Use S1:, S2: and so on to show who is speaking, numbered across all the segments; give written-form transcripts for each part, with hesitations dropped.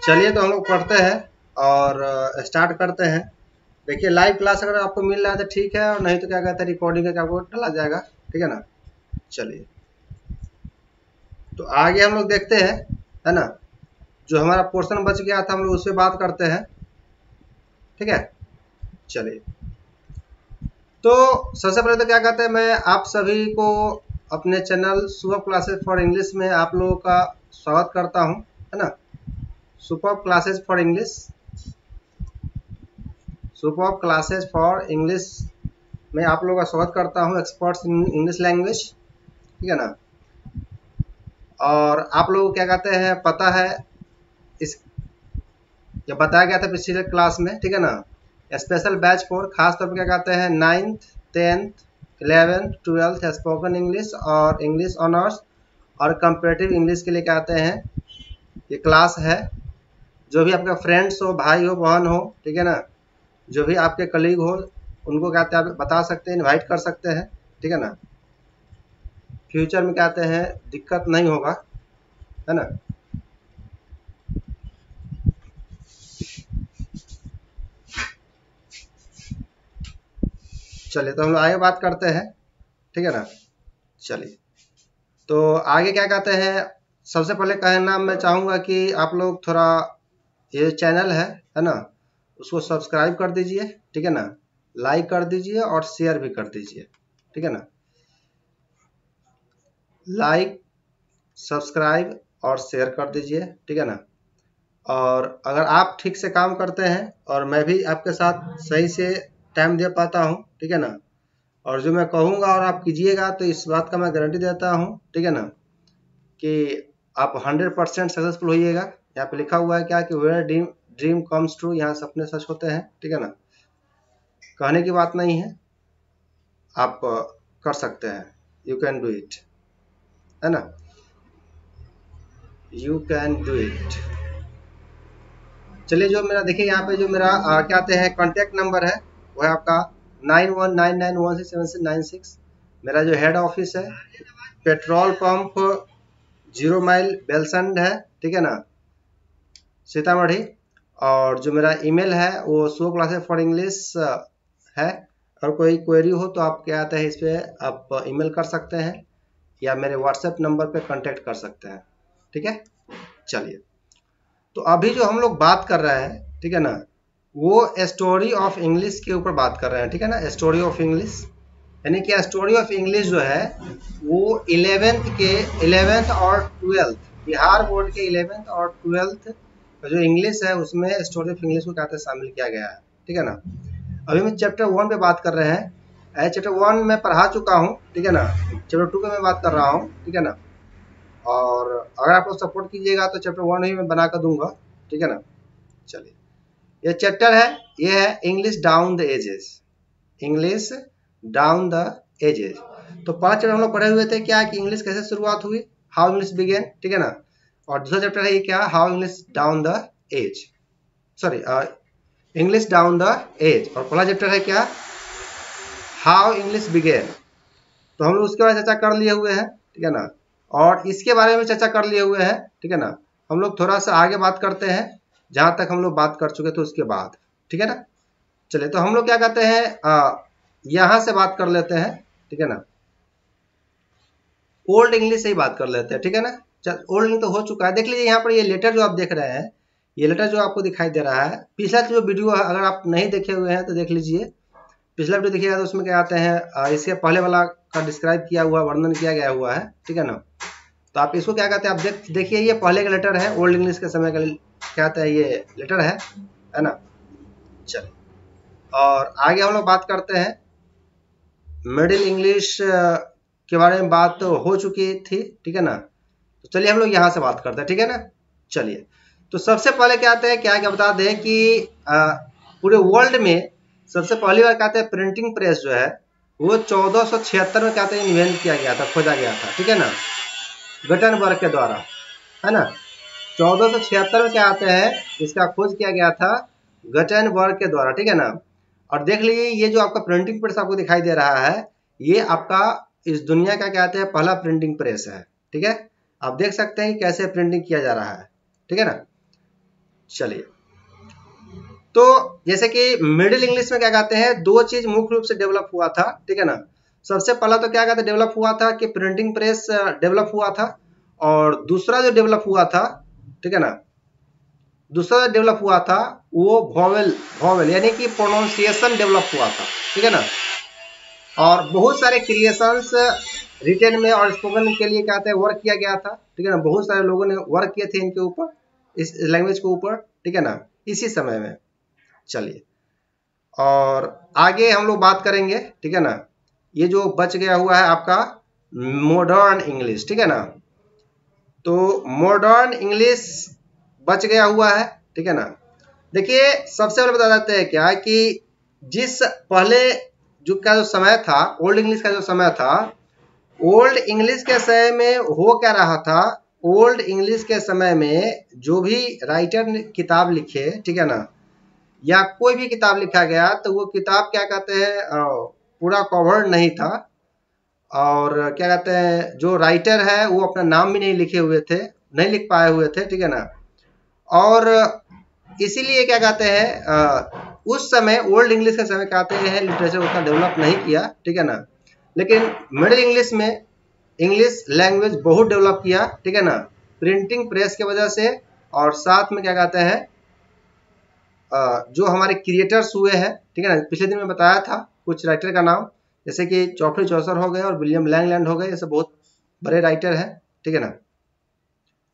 S1: चलिए तो हम लोग पढ़ते हैं और स्टार्ट करते हैं। देखिए लाइव क्लास अगर आपको मिल रहा है तो ठीक है, और नहीं तो क्या कहते हैं रिकॉर्डिंग करके आपको डाला जाएगा, ठीक है ना। चलिए तो आगे हम लोग देखते हैं, है ना। जो हमारा पोर्शन बच गया था हम लोग उससे बात करते हैं, ठीक है। चलिए तो सबसे पहले तो क्या कहते हैं, मैं आप सभी को अपने channel super classes for English में आप लोगों का स्वागत करता हूं, है ना। Super classes for English, super classes for English में आप लोगों का स्वागत करता हूं, एक्सपर्ट्स इन इंग्लिश लैंग्वेज, ठीक है ना। और आप लोग क्या कहते हैं पता है, इस जब बताया गया था पिछले क्लास में, ठीक है ना, स्पेशल बैच फॉर खास तौर पर क्या कहते हैं 9th 10th 11th 12th spoken English और इंग्लिश ऑनर्स और कंपेरेटिव इंग्लिश के लिए कहते हैं ये क्लास है। जो भी आपका फ्रेंड्स हो, भाई हो, बहन हो, ठीक है ना, जो भी आपके कलीग हो उनको कहते हैं आप बता सकते हैं, इनवाइट कर सकते हैं, ठीक है ना। फ्यूचर में कहते हैं दिक्कत नहीं होगा, है ना। चलिए तो हम लोग आगे बात करते हैं, ठीक है ना। चलिए तो आगे क्या कहते हैं, सबसे पहले कहना मैं चाहूँगा कि आप लोग थोड़ा ये चैनल है ना, उसको सब्सक्राइब कर दीजिए, ठीक है ना। लाइक कर दीजिए और शेयर भी कर दीजिए, ठीक है ना। लाइक, सब्सक्राइब और शेयर कर दीजिए, ठीक है ना। और अगर आप ठीक से काम करते हैं और मैं भी आपके साथ सही से टाइम दे पाता हूँ, ठीक है ना, और जो मैं कहूँगा और आप कीजिएगा तो इस बात का मैं गारंटी देता हूँ, ठीक है ना, कि आप 100% सक्सेसफुल होइएगा। यहाँ पे लिखा हुआ है क्या कि where dream dream comes true, यहाँ सपने सच होते हैं, ठीक है ना। कहने की बात नहीं है, आप कर सकते हैं, यू कैन डू इट, है ना, यू कैन डू इट। चलिए जो मेरा देखिए यहाँ पे जो मेरा क्या कहते हैं कॉन्टैक्ट नंबर है वो है आपका 9199167696। मेरा जो हेड ऑफिस है पेट्रोल पंप 0 माइल बेलसंड है, ठीक है ना, सीतामढ़ी। और जो मेरा ईमेल है वो सुपर क्लासेस फॉर इंग्लिश है। और कोई क्वेरी हो तो आप क्या कहते हैं इस पर आप ईमेल कर सकते हैं या मेरे व्हाट्सएप नंबर पे कांटेक्ट कर सकते हैं, ठीक है। चलिए तो अभी जो हम लोग बात कर रहे हैं, ठीक है ना, वो स्टोरी ऑफ इंग्लिश के ऊपर बात कर रहे हैं, ठीक है ना। स्टोरी ऑफ इंग्लिश यानी कि स्टोरी ऑफ इंग्लिश जो है वो 11th और 12th बिहार बोर्ड के 11th और 12th जो इंग्लिश है उसमें स्टोरी ऑफ इंग्लिश को कहते हैं शामिल किया गया है, ठीक है ना। अभी मैं चैप्टर 1 पे बात कर रहे हैं। चैप्टर 1 में पढ़ा चुका हूँ, ठीक है ना। चैप्टर 2 पे मैं बात कर रहा हूँ, ठीक है ना। और अगर आप लोग सपोर्ट कीजिएगा तो चैप्टर 1 ही मैं बना कर दूंगा, ठीक है ना। चलिए ये चैप्टर है, ये है English down the ages, English down the ages. तो 5 चैप्टर हम लोग पढ़े हुए थे, क्या कि इंग्लिश कैसे शुरुआत हुई, हाउ इंग्लिश बिगेन, ठीक है ना। और दूसरा चैप्टर है ये क्या, how English down the age, sorry English down the age. और पहला चैप्टर है क्या, हाउ इंग्लिश बिगेन। तो हम लोग उसके बारे में चर्चा कर लिए हुए हैं, ठीक है ना। और इसके बारे में चर्चा कर लिए हुए हैं, ठीक है ना। हम लोग थोड़ा सा आगे बात करते हैं जहां तक हम लोग बात कर चुके थे उसके बाद, ठीक है ना। चलिए तो हम लोग क्या कहते हैं यहां से बात कर लेते हैं, ठीक है ना। ओल्ड इंग्लिश से ही बात कर लेते हैं, ठीक है ना। चल ओल्ड इंग्लिश तो हो चुका है, देख लीजिए यहाँ पर ये लेटर जो आप देख रहे हैं, ये लेटर जो आपको दिखाई दे रहा है, पिछला जो वीडियो है अगर आप नहीं देखे हुए हैं तो देख लीजिए। पिछला वीडियो देखिएगा तो उसमें क्या आते हैं इसके पहले वाला का डिस्क्राइब किया हुआ, वर्णन किया गया हुआ है, ठीक है ना। तो आप इसको क्या कहते हैं, आप देखिए ये पहले का लेटर है, ओल्ड इंग्लिश के समय का क्या कहते हैं ये लेटर है ना। चलिए और आगे हम लोग बात करते हैं मिडिल इंग्लिश के बारे में, बात तो हो चुकी थी, ठीक है ना। तो चलिए हम लोग यहाँ से बात करते हैं, ठीक है ना। चलिए तो सबसे पहले क्या आते हैं, क्या बता दें कि पूरे वर्ल्ड में सबसे पहली बार कहते हैं प्रिंटिंग प्रेस जो है वो 1476 में कहते हैं इन्वेंट किया गया था, खोजा गया था, ठीक है ना, गटनबर्ग के द्वारा, है ना। 1476 में क्या आते हैं इसका खोज किया गया था गटनबर्ग के द्वारा, ठीक है ना। और देख लीजिए ये जो आपका प्रिंटिंग प्रेस आपको दिखाई दे रहा है, ये आपका इस दुनिया का कहते हैं पहला प्रिंटिंग प्रेस है, ठीक है। आप देख सकते हैं कि कैसे प्रिंटिंग किया जा रहा है, ठीक है ना। चलिए, तो जैसे कि मिडिल इंग्लिश में क्या कहते हैं, दो चीज मुख्य रूप से डेवलप हुआ था, ठीक है ना। सबसे पहला तो क्या कहते हैं डेवलप हुआ था कि प्रिंटिंग प्रेस डेवलप हुआ था, और दूसरा जो डेवलप हुआ था, ठीक है ना, दूसरा डेवलप हुआ था वो वॉवेल यानी कि प्रोनाउंसिएशन डेवलप हुआ था, ठीक है ना। और बहुत सारे क्रिएशंस रिटेन में और स्पोकन के लिए क्या कहते हैं वर्क किया गया था, ठीक है ना। बहुत सारे लोगों ने वर्क किए थे इनके ऊपर, इस लैंग्वेज के ऊपर, ठीक है ना, इसी समय में। चलिए, और आगे हम लोग बात करेंगे, ठीक है ना। ये जो बच गया हुआ है आपका मॉडर्न इंग्लिश, ठीक है ना। तो मॉडर्न इंग्लिश बच गया हुआ है, ठीक है ना। देखिए, सबसे पहले बता देते हैं क्या कि जिस पहले युग का जो समय था, ओल्ड इंग्लिश का जो समय था, ओल्ड इंग्लिश के समय में हो क्या रहा था, ओल्ड इंग्लिश के समय में जो भी राइटर ने किताब लिखे, ठीक है ना, या कोई भी किताब लिखा गया तो वो किताब क्या कहते हैं पूरा कवर्ड नहीं था, और क्या कहते हैं जो राइटर है वो अपना नाम भी नहीं लिखे हुए थे, नहीं लिख पाए हुए थे, ठीक है ना। और इसीलिए क्या कहते हैं उस समय ओल्ड इंग्लिश के समय कहते हैं लिटरेचर उतना डेवलप नहीं किया, ठीक है ना। लेकिन मिडिल इंग्लिश में इंग्लिश लैंग्वेज बहुत डेवलप किया, ठीक है ना, प्रिंटिंग प्रेस की वजह से। और साथ में क्या कहते हैं जो हमारे क्रिएटर्स हुए हैं, ठीक है ना, पिछले दिन में बताया था कुछ राइटर का नाम, जैसे कि जॉफ्री चौसर हो गए और विलियम लैंगलैंड हो गए, ये सब बहुत बड़े राइटर हैं, ठीक है ना,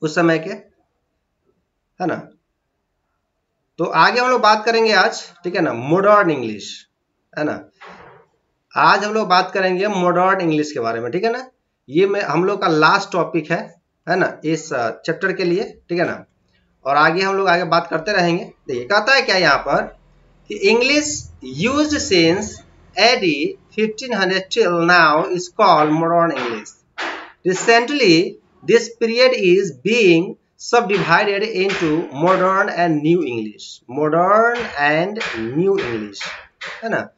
S1: उस समय के, है ना। तो आगे हम लोग बात करेंगे आज, ठीक है ना, मॉडर्न इंग्लिश, है ना। आज हम लोग बात करेंगे मॉडर्न इंग्लिश के बारे में, ठीक है ना। ये हम लोग का लास्ट टॉपिक है ना, इस चैप्टर के लिए, ठीक है ना। और आगे हम लोग आगे बात करते रहेंगे। देखिए, कहता है क्या यहाँ पर कि English used since AD 1500 till now is called modern English. Recently, this period is being subdivided into modern and new English. Modern and new English, है ना।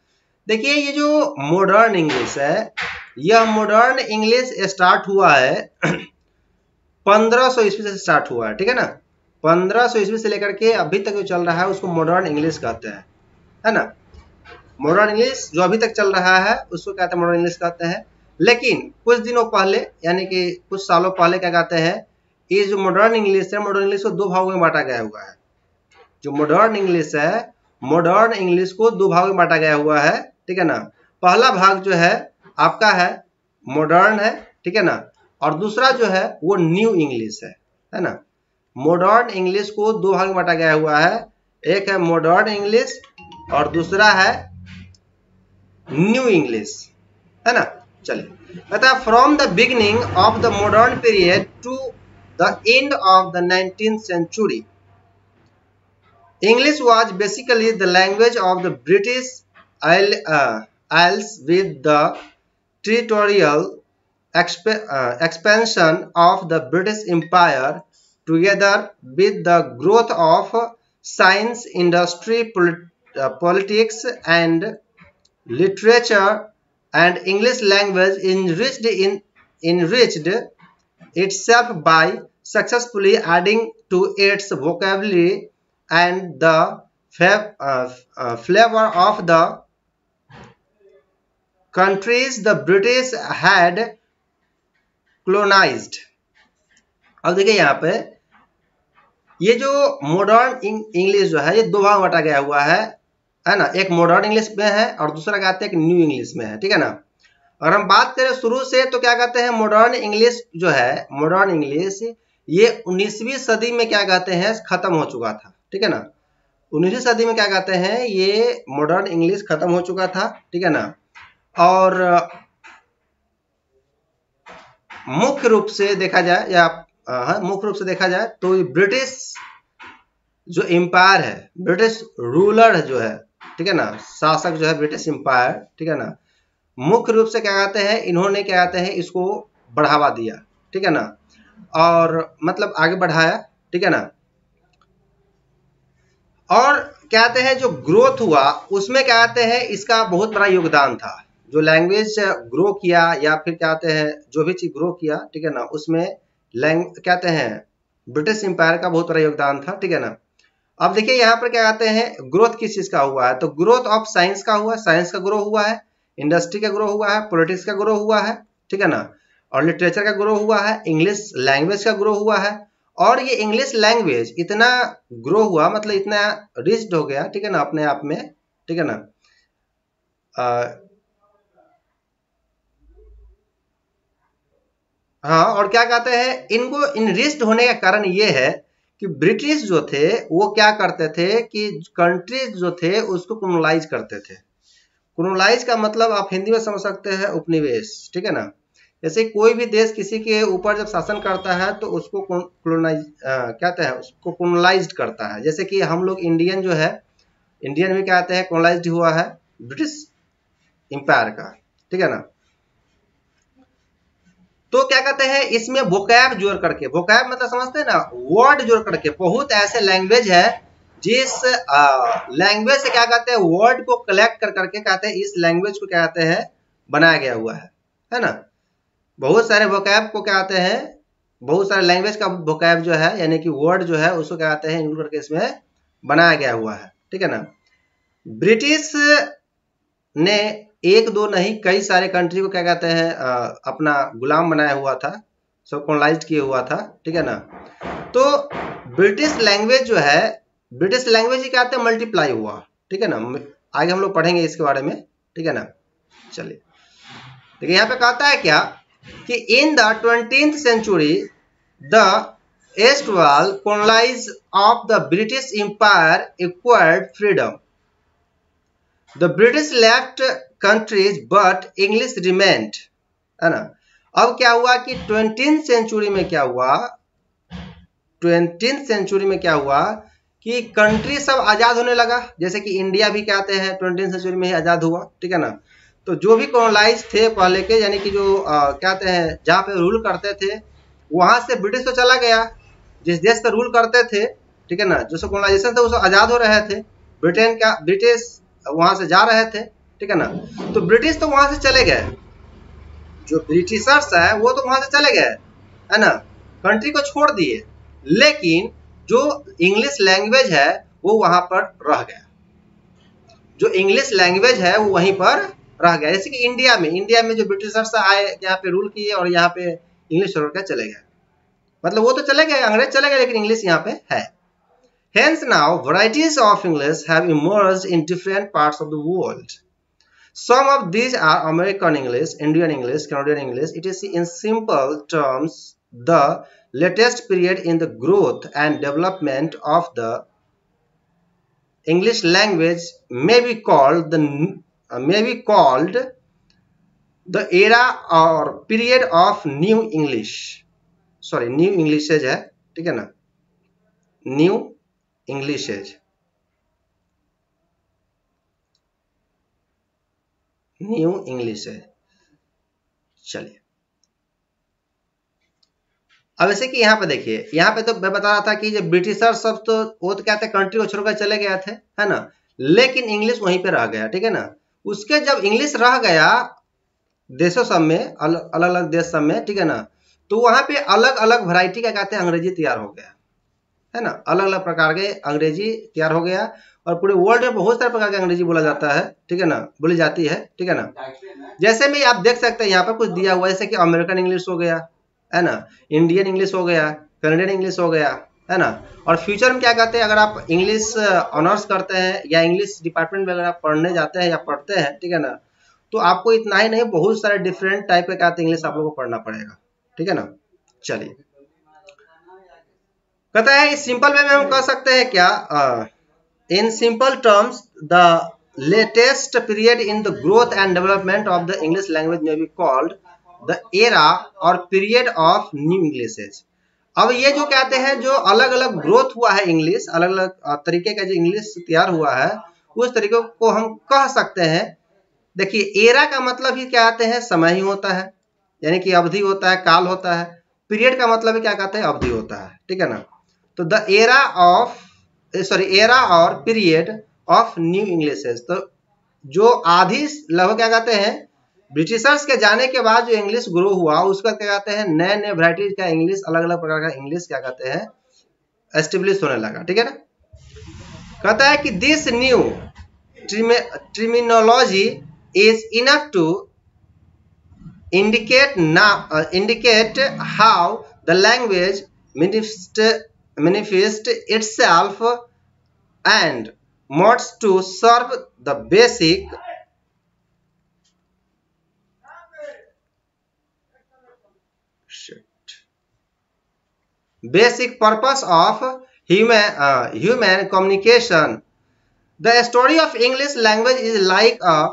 S1: देखिए, ये जो मॉडर्न इंग्लिश है, यह मॉडर्न इंग्लिश स्टार्ट हुआ है 1500 ईस्वी से स्टार्ट हुआ है, ठीक है ना। 1500 ईस्वी से लेकर के अभी तक जो चल रहा है उसको मॉडर्न इंग्लिश कहते हैं, है ना। मॉडर्न इंग्लिश जो अभी तक चल रहा है उसको कहते हैं मॉडर्न इंग्लिश कहते हैं। लेकिन कुछ दिनों पहले यानी कि कुछ सालों पहले क्या कहते हैं, ये जो मॉडर्न इंग्लिश है, मॉडर्न इंग्लिश को दो भागों में बांटा गया हुआ है। जो मॉडर्न इंग्लिश है, मॉडर्न इंग्लिश को दो भागों में बांटा गया हुआ है, ठीक है ना। पहला भाग जो है आपका है मॉडर्न है, ठीक है ना, और दूसरा जो है वो न्यू इंग्लिश है ना। मॉडर्न इंग्लिश को दो भाग में बांटा गया हुआ है, एक है मॉडर्न इंग्लिश और दूसरा है न्यू इंग्लिश, है ना। चलिए, कहता है from the beginning of the modern period to the end of the 19th century, English was basically the language of the British Isles with the territorial expansion of the British Empire together with the growth of science, industry, politics and literature, and English language enriched itself by successfully adding to its vocabulary and the flavor of the countries the British had colonized. अब देखिए यहाँ पे ये जो modern English जो है ये दो भाग बांटा गया हुआ है ना। एक मॉडर्न इंग्लिश में है और दूसरा कहते हैं कि न्यू इंग्लिश में है, ठीक है ना। और हम बात करें शुरू से तो क्या कहते हैं मॉडर्न इंग्लिश जो है, मॉडर्न इंग्लिश ये 19वीं सदी में क्या कहते हैं खत्म हो चुका था, ठीक है ना। 19वीं सदी में क्या कहते हैं ये मॉडर्न इंग्लिश खत्म हो चुका था, ठीक है ना। और मुख्य रूप से देखा जाए या मुख्य रूप से देखा जाए तो ब्रिटिश जो एम्पायर है, ब्रिटिश रूलर जो है, ठीक है ना, शासक जो है ब्रिटिश एम्पायर, ठीक है ना, मुख्य रूप से क्या कहते हैं इन्होंने क्या कहते हैं इसको बढ़ावा दिया, ठीक है ना, और मतलब आगे बढ़ाया, ठीक है ना। और कहते हैं जो ग्रोथ हुआ उसमें क्या कहते हैं इसका बहुत बड़ा योगदान था। जो लैंग्वेज ग्रो किया या फिर कहते हैं जो भी चीज ग्रो किया, ठीक है ना, उसमें कहते हैं ब्रिटिश एम्पायर का बहुत बड़ा योगदान था, ठीक है ना। अब देखिए यहाँ पर क्या कहते हैं, ग्रोथ किस चीज का हुआ है, तो ग्रोथ ऑफ साइंस का हुआ है, साइंस का ग्रो हुआ है, इंडस्ट्री का ग्रो हुआ है, पॉलिटिक्स का ग्रो हुआ है, ठीक है ना, और लिटरेचर का ग्रो हुआ है, इंग्लिश लैंग्वेज का ग्रो हुआ है। और ये इंग्लिश लैंग्वेज इतना ग्रो हुआ, मतलब इतना रिच्ड हो गया, ठीक है ना, अपने आप में, ठीक है ना। हाँ, और क्या कहते हैं, इनको इनरिच्ड होने का कारण ये है कि ब्रिटिश जो थे वो क्या करते थे कि कंट्रीज जो थे उसको कॉलोनाइज करते थे। कॉलोनाइज का मतलब आप हिंदी में समझ सकते हैं उपनिवेश, ठीक है ना। जैसे कोई भी देश किसी के ऊपर जब शासन करता है तो उसको कॉलोनाइज कहते हैं, उसको कॉलोनाइज्ड करता है। जैसे कि हम लोग इंडियन जो है, इंडियन भी कहते हैं कॉलोनाइज्ड हुआ है ब्रिटिश एम्पायर का, ठीक है ना। तो क्या कहते हैं, इसमें वोकैब जोड़ करके, वोकैब मतलब समझते हैं ना, वर्ड जोड़ करके बहुत ऐसे लैंग्वेज है जिस लैंग्वेज से क्या कहते हैं, वर्ड को कलेक्ट कर करके कहते हैं इस लैंग्वेज को क्या कहते हैं बनाया गया हुआ है ना। बहुत सारे वोकैब को क्या कहते हैं, बहुत सारे लैंग्वेज का वोकैब जो है यानी कि वर्ड जो है उसको क्या कहते हैं इंक्लूड करके इसमें बनाया गया हुआ है, ठीक है ना। ब्रिटिश ने एक दो नहीं कई सारे कंट्री को क्या कहते हैं अपना गुलाम बनाया हुआ था, सब कॉलोनाइज्ड किया हुआ था, ठीक है ना। तो ब्रिटिश लैंग्वेज जो है, ब्रिटिश लैंग्वेज ही कहते हैं मल्टीप्लाई हुआ, ठीक है ना। आगे हम लोग पढ़ेंगे इसके बारे में, ठीक है ना। चलिए देखिए यहाँ पे कहता है क्या कि in the 20th century the erstwhile colonies of the British Empire acquired freedom. The British left countries but English remained, है ना। अब क्या हुआ कि 20th सेंचुरी में क्या हुआ, 20th सेंचुरी में क्या हुआ कि कंट्री सब आजाद होने लगा। जैसे कि इंडिया भी कहते हैं 20th सेंचुरी में ही आजाद हुआ, ठीक है ना। तो जो भी कॉलोनाइज थे पहले के, यानी कि जो कहते हैं जहाँ पे रूल करते थे, वहां से ब्रिटिश तो चला गया, जिस देश पे रूल करते थे, ठीक है ना, जो कॉलोनाइजेशन थे वो सब आजाद हो रहे थे, ब्रिटेन का ब्रिटिश वहां से जा रहे थे, ठीक है ना। तो ब्रिटिश तो वहां से चले गए, जो ब्रिटिशर्स है वो तो वहां से चले गए, है ना, कंट्री को छोड़ दिए, लेकिन जो इंग्लिश लैंग्वेज है वो वहां पर रह गया, जो इंग्लिश लैंग्वेज है वो वहीं पर रह गया। जैसे कि इंडिया में जो ब्रिटिशर्स आए यहाँ पे रूल किए और यहाँ पे इंग्लिश छोड़कर चले गए, मतलब वो तो चले गए, अंग्रेज चले गए, लेकिन इंग्लिश यहाँ पे है। Hence now varieties of English have emerged in different parts of the world. Some of these are American English, Indian English, Canadian English. It is in simple terms the latest period in the growth and development of the English language may be called the era or period of New English. Sorry, New English है, ठीक है ना, New English age, new English है। चलिए अब ऐसे कि यहाँ पे देखिए, यहाँ पे तो मैं बता रहा था कि जो ब्रिटिशर सब तो वो तो कहते हैं कंट्री को छोड़कर चले गए थे, है ना, लेकिन इंग्लिश वहीं पे रह गया, ठीक है ना। उसके जब इंग्लिश रह गया देशों सब में, अलग अलग देश सब में, ठीक है ना, तो वहां पे अलग अलग वैरायटी का कहते हैं अंग्रेजी तैयार हो गया, है ना, अलग अलग प्रकार के अंग्रेजी तैयार हो गया, और पूरे वर्ल्ड में बहुत सारे प्रकार के अंग्रेजी बोला जाता है, ठीक है ना, बोली जाती है, ठीक है ना। जैसे में आप देख सकते हैं यहाँ पर कुछ दिया हुआ है, जैसे कि अमेरिकन इंग्लिश हो गया, है ना, इंडियन इंग्लिश हो गया, कनाडियन इंग्लिश हो गया, है ना। और फ्यूचर में क्या कहते हैं, अगर आप इंग्लिश ऑनर्स करते हैं या इंग्लिश डिपार्टमेंट में अगर आप पढ़ने जाते हैं या पढ़ते हैं, ठीक है ना, तो आपको इतना ही नहीं बहुत सारे डिफरेंट टाइप के कहते हैं इंग्लिश आप लोगों को पढ़ना पड़ेगा, ठीक है ना। चलिए कहता है इस सिंपल वे में हम कह सकते हैं क्या, in simple terms the latest period in the growth and development of the English language may be called the era or period of new English age. अब ये जो कहते हैं जो अलग अलग ग्रोथ हुआ है इंग्लिश, अलग अलग तरीके का जो इंग्लिश तैयार हुआ है, उस तरीके को हम कह सकते हैं। देखिए एरा का मतलब ही क्या कहते हैं, समय ही होता है, यानी कि अवधि होता है, काल होता है। पीरियड का मतलब ही क्या कहते हैं, अवधि होता है, ठीक है ना। तो द एरा ऑफ एरा और पीरियड ऑफ न्यू इंग्लिश, तो जो आधी लगभग क्या कहते हैं ब्रिटिशर्स के जाने के बाद जो इंग्लिश ग्रो हुआ उसका क्या कहते हैं नए नए वैरायटीज का इंग्लिश, अलग अलग प्रकार का इंग्लिश क्या कहते हैं एस्टेब्लिश होने लगा, ठीक है ना। कहता है कि this new terminology is enough to indicate how the language manifests itself and modes to serve the basic purpose of human communication. The story of English language is like a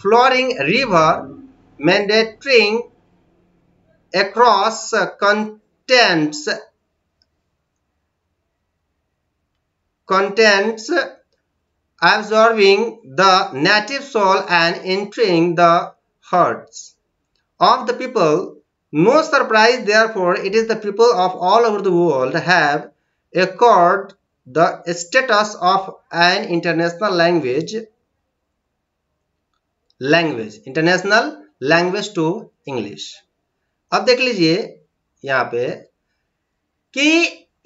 S1: flowing river meandering across contents, absorbing the native soul and entering the hearts of the people. No surprise, therefore, it is the people of all over the world have acquired the status of an international language to English. अब देख लीजिए यहाँ पे कि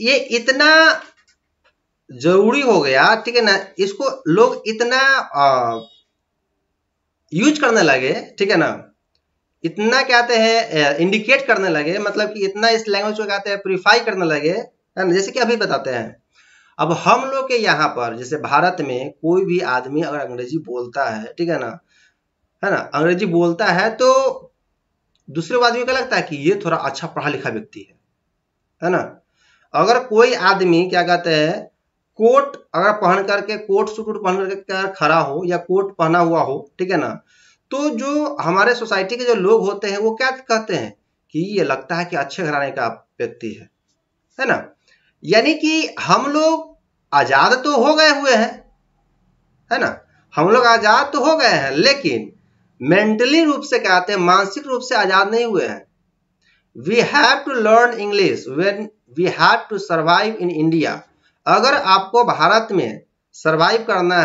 S1: ये इतना जरूरी हो गया, ठीक है ना, इसको लोग इतना यूज करने लगे, ठीक है ना, इतना कहते हैं इंडिकेट करने लगे, मतलब कि इतना इस लैंग्वेज को कहते हैं प्रीफाई करने लगे, है ना। जैसे कि अभी बताते हैं, अब हम लोग के यहाँ पर जैसे भारत में कोई भी आदमी अगर अंग्रेजी बोलता है, ठीक है ना, अंग्रेजी बोलता है तो दूसरे आदमी को लगता है कि ये थोड़ा अच्छा पढ़ा लिखा व्यक्ति है ना। अगर कोई आदमी क्या कहते हैं कोट अगर पहन करके कोट सूट पहन करके खड़ा हो या कोट पहना हुआ हो, ठीक है ना, तो जो हमारे सोसाइटी के जो लोग होते हैं वो क्या कहते हैं कि ये लगता है कि अच्छे घराने का व्यक्ति है ना। यानी कि हम लोग आजाद तो हो गए हुए हैं, है ना, हम लोग आजाद तो हो गए हैं, लेकिन मेंटली रूप से कहते हैं, मानसिक रूप से आजाद नहीं हुए हैं। We have to learn English when we have to survive in India. अगर आपको भारत में सर्वाइव करना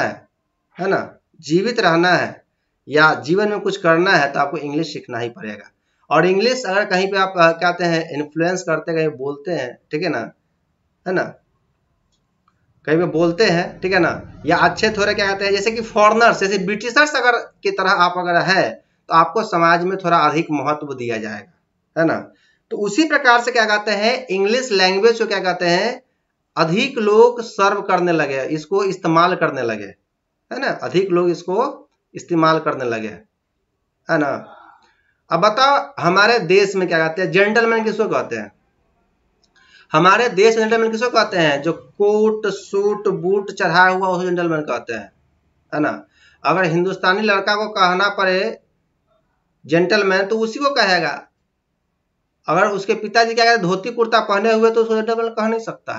S1: है ना, जीवित रहना है या जीवन में कुछ करना है तो आपको इंग्लिश सीखना ही पड़ेगा। और इंग्लिश अगर कहीं पे आप कहते हैं इन्फ्लुएंस करते कहीं बोलते हैं, ठीक है ना, कहीं पे बोलते हैं, ठीक है ना, या अच्छे थोड़े क्या कहते हैं जैसे कि फॉरेनर्स जैसे ब्रिटिशर्स अगर की तरह आप अगर है तो आपको समाज में थोड़ा अधिक महत्व दिया जाएगा, है ना। तो उसी प्रकार से क्या कहते हैं इंग्लिश लैंग्वेज को क्या कहते हैं अधिक लोग सर्व करने लगे, इसको इस्तेमाल करने लगे, है ना, अधिक लोग इसको इस्तेमाल करने लगे, है ना। अब बताओ हमारे देश में क्या कहते हैं जेंटलमैन किसको कहते हैं? हमारे देश में जेंटलमैन किसको कहते हैं? जो कोट सूट बूट चढ़ाया हुआ उसे जेंटलमैन कहते हैं, है ना। अगर हिंदुस्तानी लड़का को कहना पड़े जेंटलमैन तो उसी को कहेगा। अगर उसके पिताजी क्या कहते धोती कुर्ता पहने हुए तो उसको जेंटलमैन कह नहीं सकता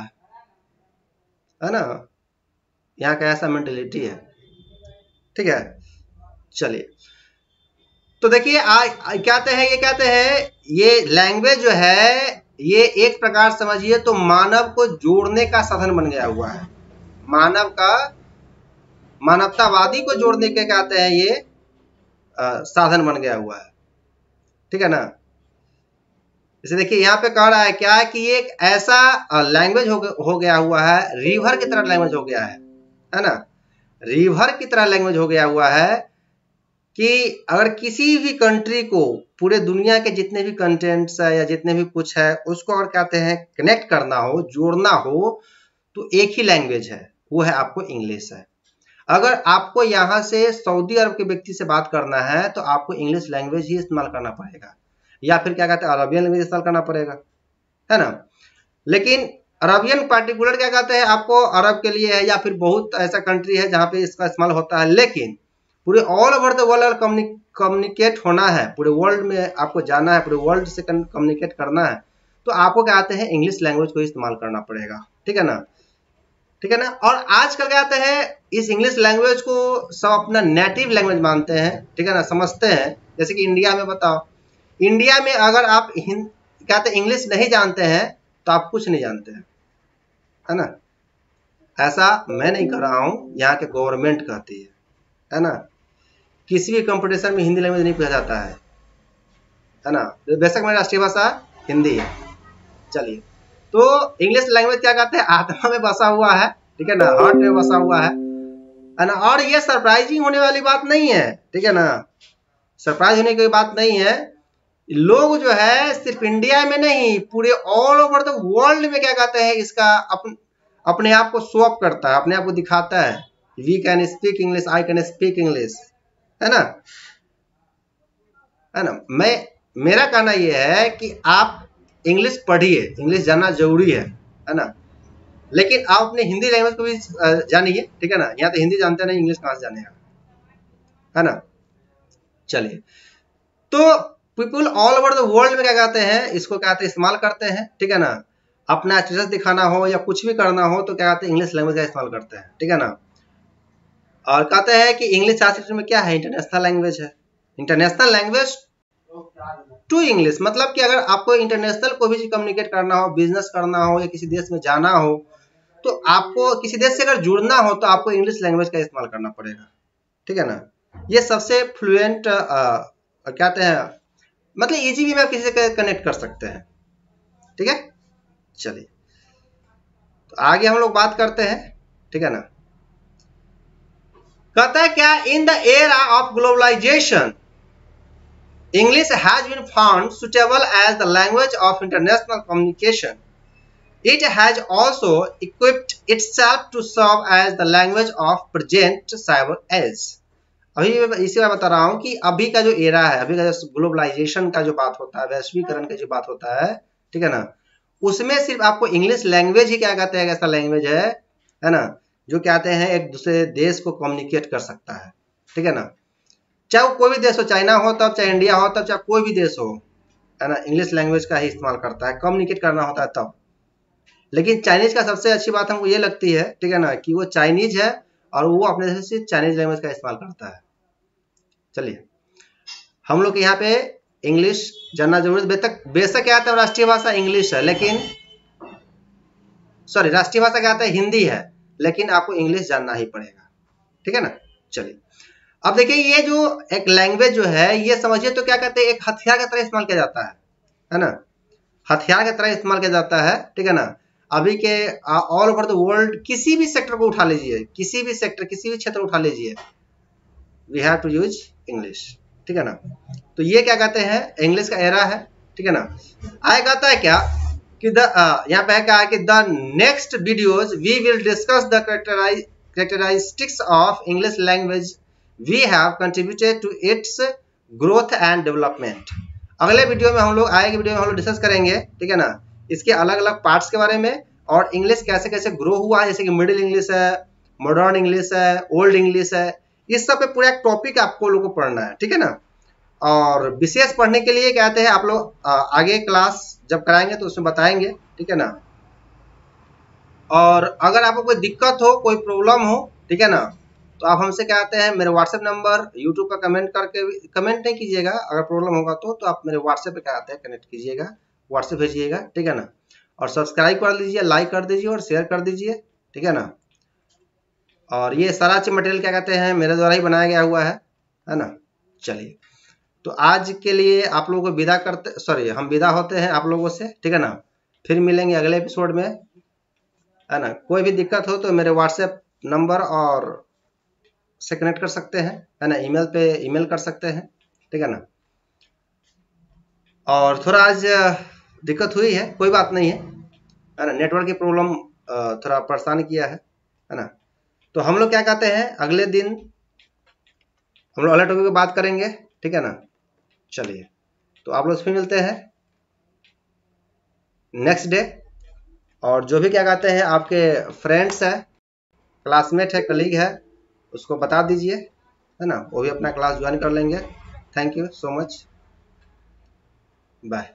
S1: है ना। यहाँ का ऐसा मेंटेलिटी है, ठीक है। चलिए तो देखिए कहते हैं ये कहते हैं ये लैंग्वेज जो है ये एक प्रकार समझिए तो मानव को जोड़ने का साधन बन गया हुआ है। मानवतावादी को जोड़ने के कहते हैं ये साधन बन गया हुआ है, ठीक है ना। जैसे देखिए यहाँ पे कह रहा है क्या है कि ये एक ऐसा लैंग्वेज हो गया हुआ है, रिवर की तरह लैंग्वेज हो गया है ना, रिवर की तरह लैंग्वेज हो गया हुआ है कि अगर किसी भी कंट्री को पूरे दुनिया के जितने भी कंटेंट्स है या जितने भी कुछ है उसको अगर कहते हैं कनेक्ट करना हो जोड़ना हो तो एक ही लैंग्वेज है, वो है आपको इंग्लिश है। अगर आपको यहाँ से सऊदी अरब के व्यक्ति से बात करना है तो आपको इंग्लिश लैंग्वेज ही इस्तेमाल करना पड़ेगा या फिर क्या कहते हैं अरबियन लैंग्वेज इस्तेमाल करना पड़ेगा, है ना। लेकिन अरबियन पार्टिकुलर क्या कहते हैं आपको अरब के लिए है या फिर बहुत ऐसा कंट्री है जहाँ पे इसका इस्तेमाल होता है। लेकिन पूरे all over the world communicate होना है, पूरे वर्ल्ड में आपको जाना है, पूरे वर्ल्ड से कम्युनिकेट करना है तो आपको क्या कहते हैं इंग्लिश लैंग्वेज को इस्तेमाल करना पड़ेगा, ठीक है ना, ठीक है ना। और आजकल क्या कहते हैं इस इंग्लिश लैंग्वेज को सब अपना नेटिव लैंग्वेज मानते हैं, ठीक है ना, समझते हैं। जैसे कि इंडिया में बताओ, इंडिया में अगर आप कहते हैं इंग्लिश नहीं जानते हैं तो आप कुछ नहीं जानते हैं, है ना। ऐसा मैं नहीं कर रहा हूँ, यहाँ के गवर्नमेंट कहती है ना। किसी भी कंपटीशन में हिंदी लैंग्वेज नहीं पूछा जाता है ना। बेशक मेरी राष्ट्रीय भाषा हिंदी है। चलिए तो इंग्लिश लैंग्वेज क्या कहते हैं आत्मा में बसा हुआ है ठीक है ना, हार्ट में बसा हुआ है ना। और ये सरप्राइजिंग होने वाली बात नहीं है, ठीक है ना, सरप्राइज होने की बात नहीं है। लोग जो है सिर्फ इंडिया में नहीं, पूरे ऑल ओवर द वर्ल्ड में क्या कहते हैं, इसका अपने आप को शो अप करता है, अपने आप को दिखाता है, we can speak English, I can speak English, है ना, है ना। मेरा कहना यह है कि आप इंग्लिश पढ़िए, इंग्लिश जानना जरूरी है ना, लेकिन आप अपने हिंदी लैंग्वेज को भी जानिए, ठीक है ना। यहाँ तो हिंदी जानते नहीं, इंग्लिश कहाँ से जानेगा, है ना। चलिए, तो people all over the world में क्या कहते हैं, इसको क्या कहते हैं, इस्तेमाल करते हैं, ठीक है ना। अपना स्टेटस दिखाना हो या कुछ भी करना हो तो क्या कहते हैं, इंग्लिश लैंग्वेज का इस्तेमाल करते हैं, ठीक है ना। और कहते हैं कि इंग्लिश आज में क्या है, इंटरनेशनल लैंग्वेज है, इंटरनेशनल लैंग्वेज टू इंग्लिश। मतलब कि अगर आपको इंटरनेशनल को भी कम्युनिकेट करना हो, बिजनेस करना हो या किसी देश में जाना हो, तो आपको किसी देश से अगर जुड़ना हो तो आपको इंग्लिश लैंग्वेज का इस्तेमाल करना पड़ेगा, ठीक है ना। ये सबसे फ्लुएंट कहते हैं, मतलब इजी भी में आप किसी से कनेक्ट कर सकते हैं, ठीक है। चलिए, तो आगे हम लोग बात करते हैं, ठीक है ना। कहता है क्या, in the era of globalisation English has been found suitable as the language of international communication. It has also equipped itself to serve as the language of present cyber age. अभी इसी बात बता रहा हूँ कि अभी का जो एरा है, अभी का जो ग्लोबलाइजेशन का जो बात होता है, वैश्वीकरण का जो बात होता है, ठीक है ना, उसमें सिर्फ आपको इंग्लिश लैंग्वेज ही क्या कहते हैं, ऐसा लैंग्वेज है ना, जो कहते हैं एक दूसरे देश को कम्युनिकेट कर सकता है, ठीक है ना। चाहे वो कोई भी देश हो, चाइना हो तब, चाहे इंडिया हो तब, चाहे कोई भी देश हो, है ना, इंग्लिश लैंग्वेज का ही इस्तेमाल करता है, कम्युनिकेट करना होता है तब। लेकिन चाइनीज का सबसे अच्छी बात हमको ये लगती है, ठीक है ना, कि वो चाइनीज है और वो अपने देश से चाइनीज लैंग्वेज का इस्तेमाल करता है। चलिए, हम लोग यहाँ पे इंग्लिश जानना जरूरी है। बेशक क्या आता है, राष्ट्रीय भाषा इंग्लिश है, लेकिन सॉरी, राष्ट्रीय भाषा क्या आता है, हिंदी है, लेकिन आपको इंग्लिश जानना ही पड़ेगा, ठीक है ना। चलिए, अब देखिए, ये जो एक लैंग्वेज जो है, ये समझिए तो क्या कहते हैं, एक हथियार की तरह इस्तेमाल किया जाता है ना, हथियार की तरह इस्तेमाल किया जाता है, ठीक है ना। अभी के ऑल ओवर द वर्ल्ड किसी भी सेक्टर को उठा लीजिए, किसी भी सेक्टर, किसी भी क्षेत्र उठा लीजिए, we have to use English, ठीक है ना। तो ये क्या कहते हैं, इंग्लिश का एरा है, ठीक है ना। आगे कहता है क्या कि यहाँ पे क्या है कि the next videos we will discuss the characteristics of English language we have contributed to its growth and development. अगले वीडियो में हम लोग, आएगी वीडियो में हम लोग डिस्कस करेंगे, ठीक है ना, इसके अलग अलग पार्ट्स के बारे में, और इंग्लिश कैसे कैसे ग्रो हुआ है, जैसे कि मिडिल इंग्लिश है, मॉडर्न इंग्लिश है, ओल्ड इंग्लिश है, इस सब पे पूरा एक टॉपिक आपको लोगों को पढ़ना है, ठीक है ना। और विशेष पढ़ने के लिए कहते हैं आप लोग आगे क्लास जब कराएंगे तो उसमें बताएंगे, ठीक है ना। और अगर आपको कोई दिक्कत हो, कोई प्रॉब्लम हो, ठीक है ना, तो आप हमसे कहते हैं, मेरे व्हाट्सएप नंबर यूट्यूब पर कमेंट करके, कमेंट नहीं कीजिएगा, अगर प्रॉब्लम होगा तो आप मेरे व्हाट्सएप पे कहते हैं कनेक्ट कीजिएगा, व्हाट्सएप भेजिएगा, ठीक है ना। और सब्सक्राइब कर लीजिए, लाइक कर दीजिए और शेयर कर दीजिए, ठीक है ना। और ये सारा चीज मटेरियल क्या कहते हैं, मेरे द्वारा ही बनाया गया हुआ है ना। चलिए, तो आज के लिए आप लोगों को विदा करते, सॉरी, हम विदा होते हैं आप लोगों से, ठीक है ना। फिर मिलेंगे अगले एपिसोड में, है ना। कोई भी दिक्कत हो तो मेरे व्हाट्सएप नंबर और से कनेक्ट कर सकते हैं, है ना, ईमेल पे ईमेल कर सकते हैं, ठीक है ना। और थोड़ा आज दिक्कत हुई है, कोई बात नहीं है ना, नेटवर्क की प्रॉब्लम थोड़ा परेशान किया है ना। तो हम लोग क्या कहते हैं, अगले दिन हम लोग अगले टॉपिक पे बात करेंगे, ठीक है ना। चलिए, तो आप लोग फिर मिलते हैं नेक्स्ट डे। और जो भी क्या कहते हैं आपके फ्रेंड्स है, क्लासमेट है, कलीग है, उसको बता दीजिए, है ना, वो भी अपना क्लास ज्वाइन कर लेंगे। Thank you so much, bye.